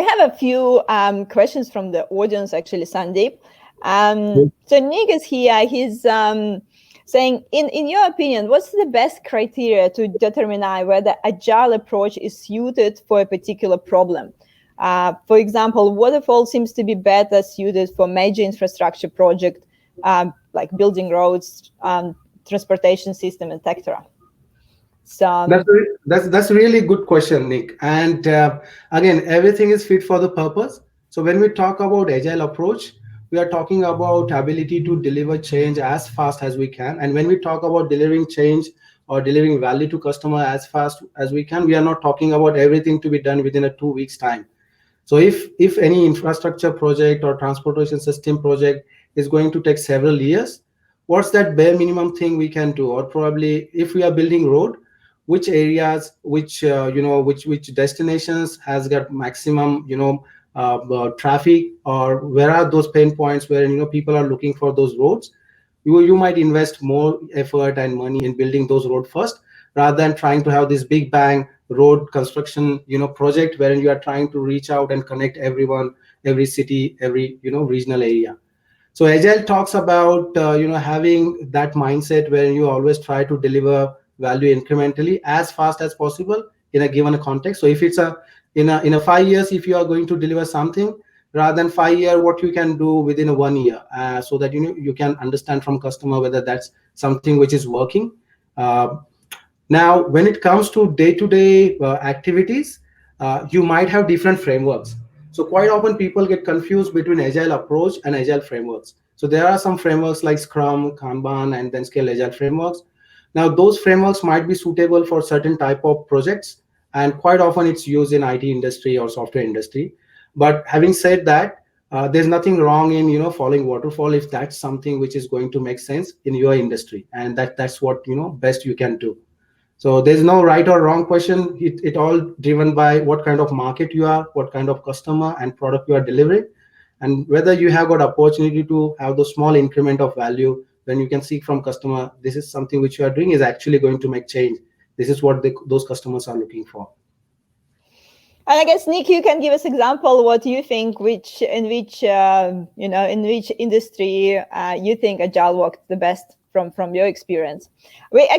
I have a few questions from the audience, actually, Sandeep. So Nick is here. He's saying, in your opinion, what's the best criteria to determine whether agile approach is suited for a particular problem? For example, Waterfall seems to be better suited for major infrastructure project, like building roads, transportation system, etc. So That's a really good question, Nick. And again, everything is fit for the purpose. So when we talk about agile approach, we are talking about ability to deliver change as fast as we can. And when we talk about delivering change or delivering value to customer as fast as we can, we are not talking about everything to be done within a 2 weeks time. So if any infrastructure project or transportation system project is going to take several years, what's that bare minimum thing we can do? Or probably if we are building road, which areas, which destinations has got maximum traffic, or where are those pain points where people are looking for those roads? You might invest more effort and money in building those roads first, rather than trying to have this big bang road construction project wherein you are trying to reach out and connect everyone, every city, every regional area. So agile talks about having that mindset where you always try to deliver value incrementally as fast as possible in a given context. So if it's a in a 5 years, if you are going to deliver something, rather than 5 year, what you can do within a 1 year, so that you can understand from customer whether that's something which is working. Now, when it comes to day-to-day activities, you might have different frameworks. So quite often people get confused between agile approach and agile frameworks. So there are some frameworks like Scrum, Kanban, and then Scale Agile frameworks. Now those frameworks might be suitable for certain type of projects, and quite often it's used in IT industry or software industry. But having said that, there's nothing wrong in following waterfall if that's something which is going to make sense in your industry, and that's what best you can do. So there's no right or wrong question. It all driven by what kind of market you are, what kind of customer and product you are delivering, and whether you have got opportunity to have the small increment of value when you can seek from customer, this is something which you are doing is actually going to make change. This is what those customers are looking for. And I guess, Nick, you can give us example what you think, in which industry you think agile worked the best from your experience. We actually